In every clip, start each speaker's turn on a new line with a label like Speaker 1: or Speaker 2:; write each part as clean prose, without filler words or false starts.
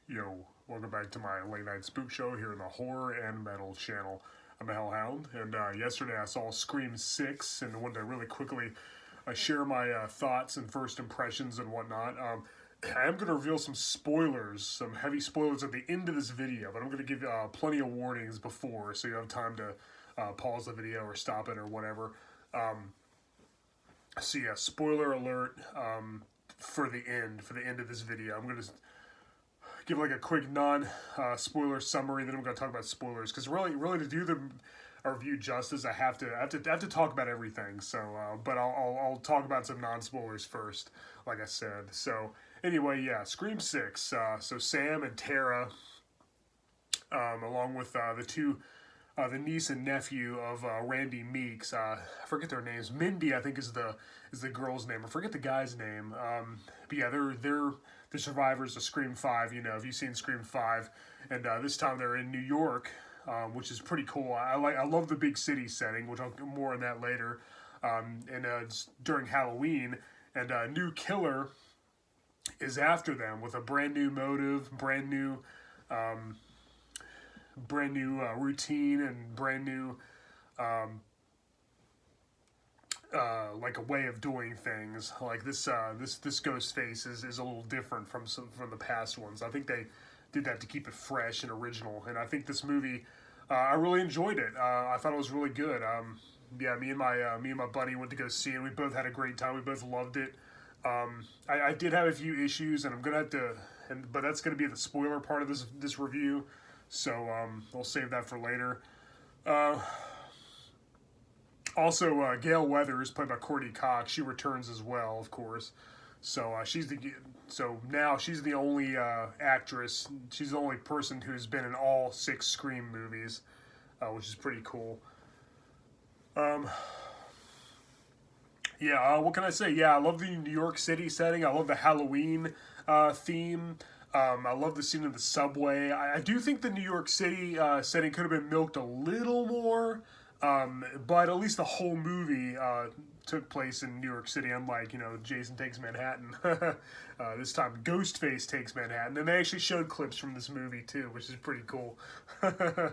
Speaker 1: Yo, welcome back to my late night spook show here in the horror and metal channel. I'm a Hellhound, and yesterday I saw Scream 6 and wanted to really quickly share my thoughts and first impressions and whatnot. I am going to reveal some spoilers, some heavy spoilers at the end of this video, but I'm going to give plenty of warnings before so you have time to pause the video or stop it or whatever. So yeah, spoiler alert for the end of this video. I'm going to give like a quick non-spoiler summary. Then I'm going to talk about spoilers because really to do the review justice, I have to talk about everything. So, but I'll talk about some non-spoilers first, like I said. So anyway, yeah, Scream 6. So Sam and Tara, along with the two. The niece and nephew of Randy Meeks, I forget their names. Mindy, I think, is the girl's name. I forget the guy's name. But yeah, they're the survivors of Scream 5. You know, if you've seen Scream 5, and this time they're in New York, which is pretty cool. I love the big city setting, which I'll get more on that later. And it's during Halloween, and a new killer is after them with a brand new motive, brand new routine and brand new like a way of doing things. Like this ghost face is a little different from the past ones. I think they did that to keep it fresh and original, and I think this movie I really enjoyed it. I thought it was really good. Yeah, me and my buddy went to go see it. We both had a great time. We both loved it. I did have a few issues, and I'm gonna have to, but that's gonna be the spoiler part of this review. So I'll save that for later. Uh, Also, Gail Weathers, played by Courtney Cox, she returns as well, of course. So now she's the only actress. She's the only person who's been in all 6 Scream movies, which is pretty cool. Um, yeah, what can I say? Yeah, I love the New York City setting. I love the Halloween theme. I love the scene of the subway. I do think the New York City setting could have been milked a little more, but at least the whole movie took place in New York City, unlike, Jason Takes Manhattan. This time, Ghostface Takes Manhattan. And they actually showed clips from this movie, too, which is pretty cool. I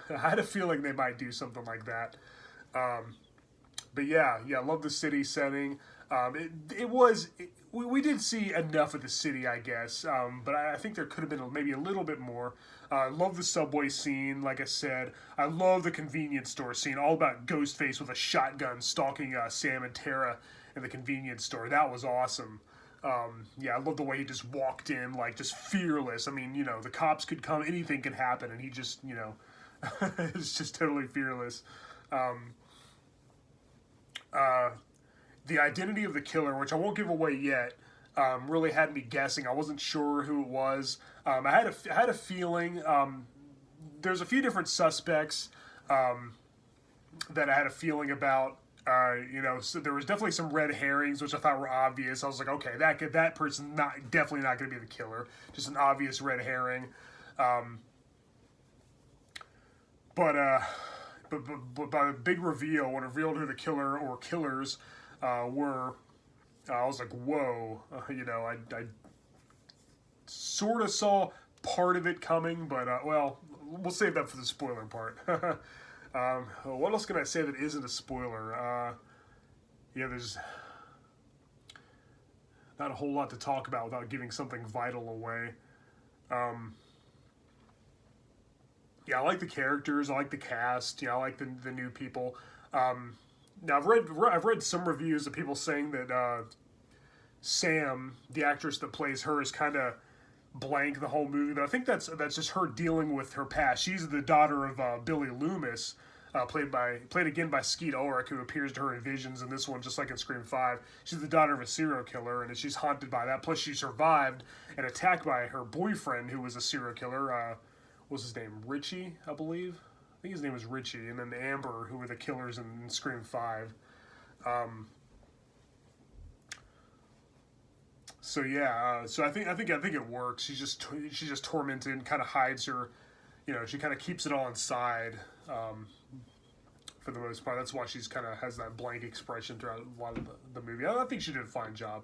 Speaker 1: had a feeling they might do something like that. But yeah, I love the city setting. We did see enough of the city, I guess, but I think there could have been maybe a little bit more. I love the subway scene, like I said. I love the convenience store scene, all about Ghostface with a shotgun stalking Sam and Tara in the convenience store. That was awesome. Yeah, I love the way he just walked in, like, just fearless. I mean, the cops could come, anything could happen, and he just, is just totally fearless. Um, uh, the identity of the killer, which I won't give away yet, really had me guessing. I wasn't sure who it was. I had a feeling. There's a few different suspects that I had a feeling about. So there was definitely some red herrings, which I thought were obvious. I was like, okay, that person definitely not going to be the killer. Just an obvious red herring. Um, but uh, but by the big reveal, when it revealed who the killer or killers were, I was like, whoa. I sort of saw part of it coming, but well, we'll save that for the spoiler part. What else can I say that isn't a spoiler? Yeah, there's not a whole lot to talk about without giving something vital away. Um, yeah, I like the characters. I like the cast. I like the new people. Now I've read some reviews of people saying that Sam, the actress that plays her, is kind of blank the whole movie. But I think that's just her dealing with her past. She's the daughter of Billy Loomis, played again by Skeet Ulrich, who appears to her in visions in this one, just like in Scream 5. She's the daughter of a serial killer, and she's haunted by that. Plus, she survived an attack by her boyfriend, who was a serial killer. What was his name? Richie, I believe. I think his name was Richie, and then Amber, who were the killers in Scream 5. Um, so yeah, so I think it works. She's just tormented and kind of hides her. She kind of keeps it all inside. For the most part, that's why she's kind of has that blank expression throughout a lot of the movie. I think she did a fine job.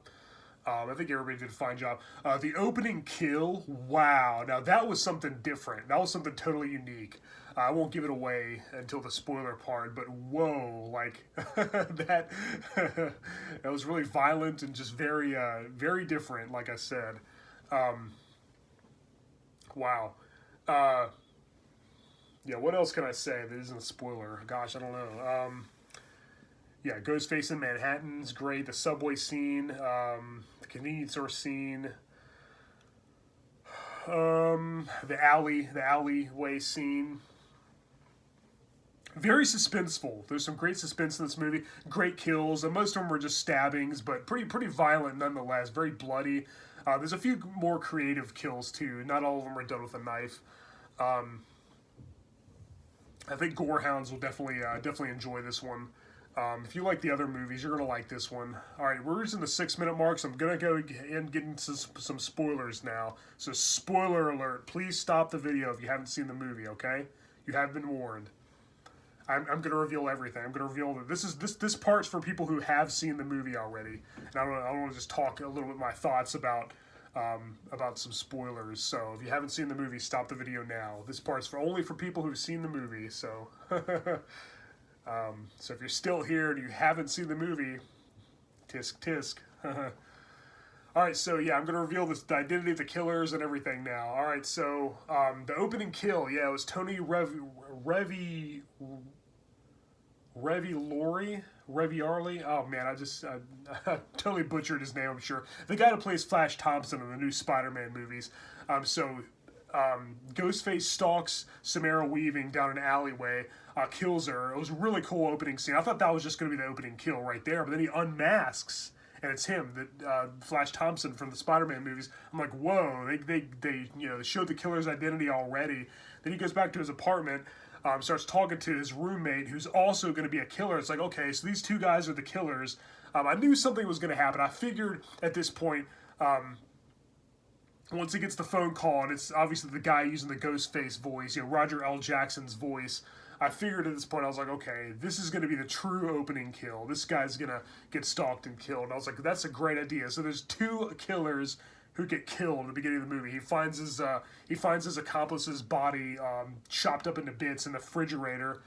Speaker 1: I think everybody did a fine job. The opening kill, wow. Now, that was something different. That was something totally unique. I won't give it away until the spoiler part, but whoa, like, that, that was really violent and just very, very different, like I said. Um, wow. Uh, yeah, what else can I say that isn't a spoiler? Gosh, I don't know. Yeah, Ghostface in Manhattan's great. The subway scene, the convenience store scene, the alleyway scene. Very suspenseful. There's some great suspense in this movie. Great kills. And most of them were just stabbings, but pretty violent nonetheless. Very bloody. There's a few more creative kills too. Not all of them are done with a knife. Um, I think gorehounds will definitely enjoy this one. If you like the other movies, you're gonna like this one. All right, we're reaching the 6 minute mark, so I'm gonna go and get into some spoilers now. So, spoiler alert! Please stop the video if you haven't seen the movie. Okay, you have been warned. I'm gonna reveal everything. I'm gonna reveal that this part's for people who have seen the movie already, and I want to just talk a little bit my thoughts about some spoilers. So, if you haven't seen the movie, stop the video now. This part's only for people who've seen the movie. So. So if you're still here and you haven't seen the movie, tisk tisk. All right, so yeah, I'm gonna reveal the identity of the killers and everything now. All right, so the opening kill, yeah, it was Tony Reviarly. Oh man, I totally butchered his name. I'm sure the guy who plays Flash Thompson in the new Spider-Man movies. Ghostface stalks Samara Weaving down an alleyway, kills her. It was a really cool opening scene. I thought that was just going to be the opening kill right there, but then he unmasks, and it's him, Flash Thompson from the Spider-Man movies. I'm like, whoa, they showed the killer's identity already. Then he goes back to his apartment, starts talking to his roommate, who's also going to be a killer. It's like, okay, so these two guys are the killers. I knew something was going to happen. I figured at this point, once he gets the phone call, and it's obviously the guy using the Ghostface voice, Roger L. Jackson's voice, I figured at this point, I was like, okay, this is going to be the true opening kill. This guy's going to get stalked and killed. And I was like, that's a great idea. So there's two killers who get killed at the beginning of the movie. He finds his accomplice's body chopped up into bits in the refrigerator.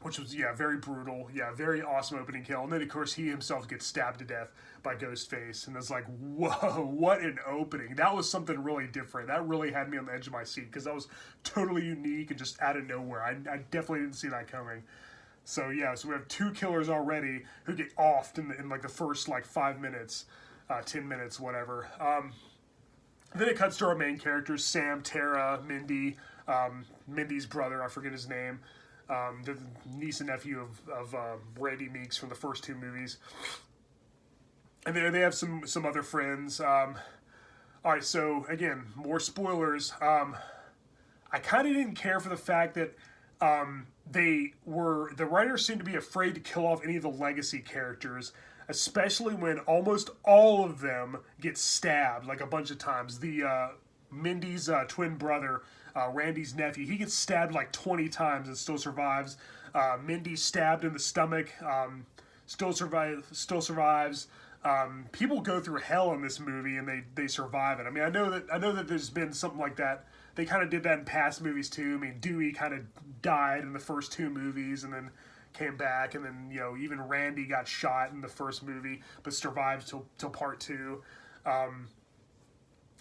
Speaker 1: Which was, very brutal. Yeah, very awesome opening kill. And then, of course, he himself gets stabbed to death by Ghostface. And it's like, whoa, what an opening. That was something really different. That really had me on the edge of my seat because that was totally unique and just out of nowhere. I definitely didn't see that coming. So, yeah, so we have two killers already who get offed in like, the first, 5 minutes, 10 minutes, whatever. Then it cuts to our main characters, Sam, Tara, Mindy, Mindy's brother, I forget his name. The niece and nephew of Randy Meeks from the first two movies. And they have some other friends. All right, so again, more spoilers. I kind of didn't care for the fact that the writers seemed to be afraid to kill off any of the legacy characters, especially when almost all of them get stabbed like a bunch of times. The Mindy's twin brother, Randy's nephew, he gets stabbed like 20 times and still survives. Mindy's stabbed in the stomach, still survives. People go through hell in this movie and they survive it. I mean, I know that there's been something like that. They kind of did that in past movies too. I mean, Dewey kind of died in the first two movies and then came back, and then even Randy got shot in the first movie but survived till part two.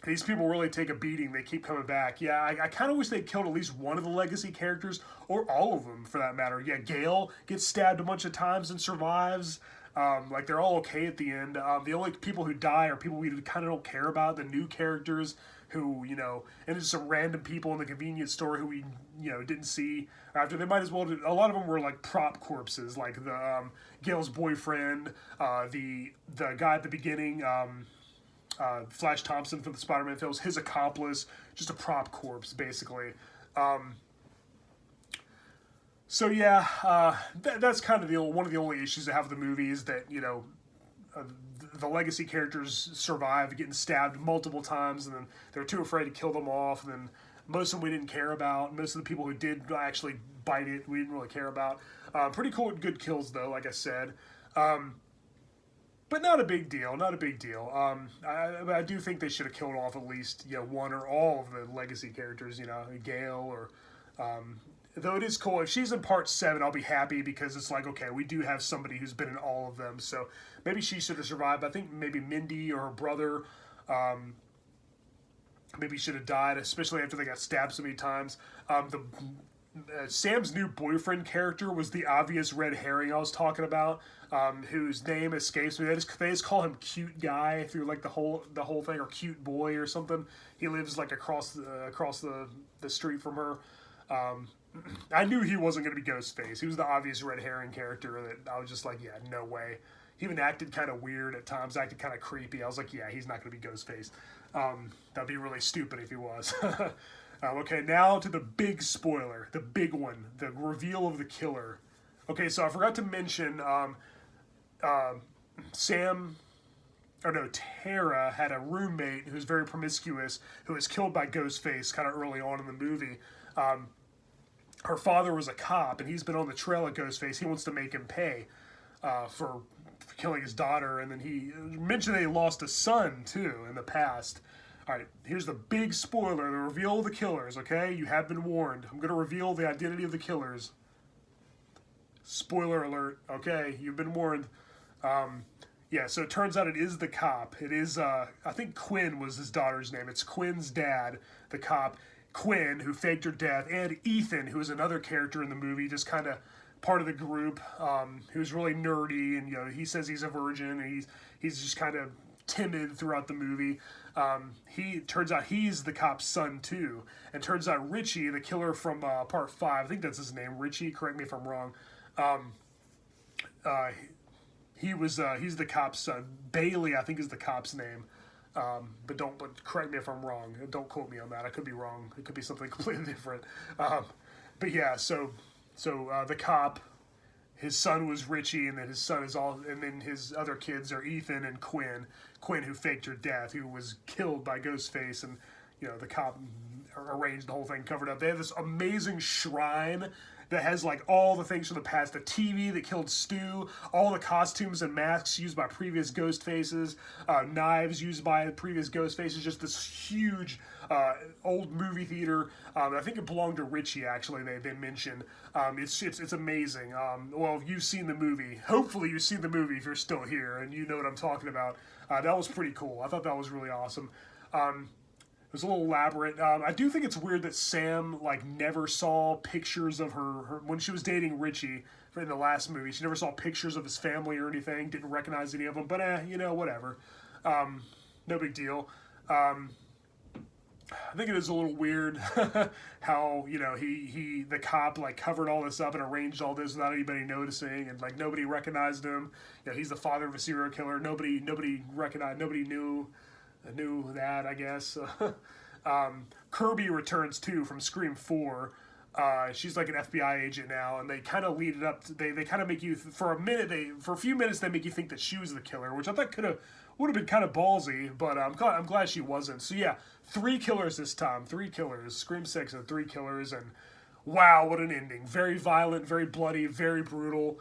Speaker 1: These people really take a beating. They keep coming back. Yeah, I kind of wish they'd killed at least one of the legacy characters, or all of them for that matter. Yeah, Gale gets stabbed a bunch of times and survives. They're all okay at the end. The only people who die are people we kind of don't care about, the new characters who, and there's some random people in the convenience store who we, didn't see after. They might as well, a lot of them were like prop corpses, like the Gale's boyfriend, the guy at the beginning, Flash Thompson from the Spider-Man films, his accomplice, just a prop corpse, basically. So yeah, that's kind of one of the only issues I have with the movie is that, the legacy characters survive getting stabbed multiple times, and then they're too afraid to kill them off, and then most of them we didn't care about. Most of the people who did actually bite it, we didn't really care about. Pretty cool, good kills, though, like I said. but not a big deal. Not a big deal. I do think they should have killed off at least one or all of the legacy characters. Gale or. Though it is cool if she's in part 7, I'll be happy because it's like, okay, we do have somebody who's been in all of them. So maybe she should have survived. I think maybe Mindy or her brother. Maybe should have died, especially after they got stabbed so many times. Sam's new boyfriend character was the obvious red herring I was talking about, whose name escapes me. They just call him Cute Guy through like the whole thing, or Cute Boy or something. He lives like across the street from her. I knew he wasn't going to be Ghostface. He was the obvious red herring character that I was just like, yeah, no way. He even acted kind of weird at times, acted kind of creepy. I was like, yeah, he's not going to be Ghostface. That'd be really stupid if he was. Okay, now to the big spoiler, the big one, the reveal of the killer. Okay, so I forgot to mention Tara had a roommate who was very promiscuous, who was killed by Ghostface kind of early on in the movie. Her father was a cop, and he's been on the trail of Ghostface. He wants to make him pay for killing his daughter, and then he mentioned that he lost a son, too, in the past. All right, here's the big spoiler, the reveal of the killers, okay? You have been warned. I'm going to reveal the identity of the killers. Spoiler alert, okay? You've been warned. Yeah, so it turns out it is the cop. It is, I think Quinn was his daughter's name. It's Quinn's dad, the cop. Quinn, who faked her death, and Ethan, who is another character in the movie, just kind of part of the group, who's really nerdy, and he says he's a virgin, and he's just kind of timid throughout the movie. He turns out he's the cop's son too, and turns out Richie, the killer from part 5, I think that's his name, Richie. Correct me if I'm wrong. He's the cop's son. Bailey, I think, is the cop's name. But correct me if I'm wrong. Don't quote me on that. I could be wrong. It could be something completely different. But yeah, so the cop, his son was Richie, and then and then his other kids are Ethan and Quinn. Quinn, who faked her death, who was killed by Ghostface, and the cop arranged the whole thing, covered up. They have this amazing shrine that has like all the things from the past, the TV that killed Stu, all the costumes and masks used by previous Ghostfaces, knives used by previous Ghostfaces, just this huge old movie theater. I think it belonged to Richie, actually, they mentioned. It's amazing. Well, you've seen the movie. Hopefully you've seen the movie if you're still here and you know what I'm talking about. That was pretty cool. I thought that was really awesome. It was a little elaborate. I do think it's weird that Sam never saw pictures of her when she was dating Richie in the last movie. She never saw pictures of his family or anything. Didn't recognize any of them. But whatever. No big deal. I think it is a little weird how the cop covered all this up and arranged all this without anybody noticing, and nobody recognized him. He's the father of a serial killer. Nobody recognized. Nobody knew that, I guess. Kirby returns too from Scream 4. She's like an FBI agent now, and they kind of lead it up. They kind of make you for a few minutes they make you think that she was the killer, which I thought would have been kind of ballsy, but I'm glad she wasn't. So yeah, 3 killers this time. 3 killers. Scream 6 and 3 killers, and wow, what an ending! Very violent, very bloody, very brutal.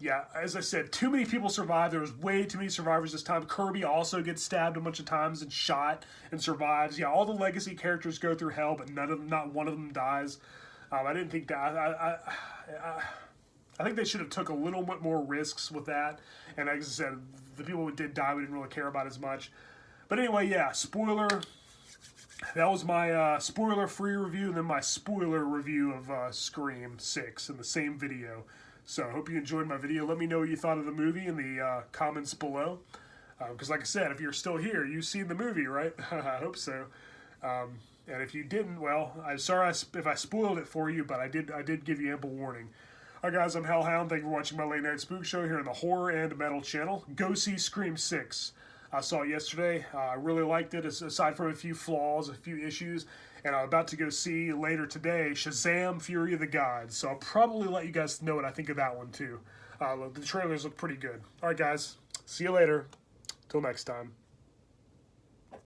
Speaker 1: Yeah, as I said, too many people survived. There was way too many survivors this time. Kirby also gets stabbed a bunch of times and shot and survives. Yeah, all the legacy characters go through hell, but not one of them dies. I didn't think that. I think they should have took a little bit more risks with that. And as I said, the people who did die, we didn't really care about as much. But anyway, yeah, spoiler. That was my spoiler-free review, and then my spoiler review of Scream 6 in the same video. So I hope you enjoyed my video. Let me know what you thought of the movie in the comments below. Because like I said, if you're still here, you've seen the movie, right? I hope so. And if you didn't, well, I'm sorry if I spoiled it for you, but I did give you ample warning. All right, guys, I'm Hellhound. Thank you for watching my Late Night Spook Show here on the Horror and Metal channel. Go see Scream 6. I saw it yesterday. I really liked it, aside from a few flaws, a few issues. And I'm about to go see later today Shazam! Fury of the Gods. So I'll probably let you guys know what I think of that one too. The trailers look pretty good. All right, guys. See you later. Till next time.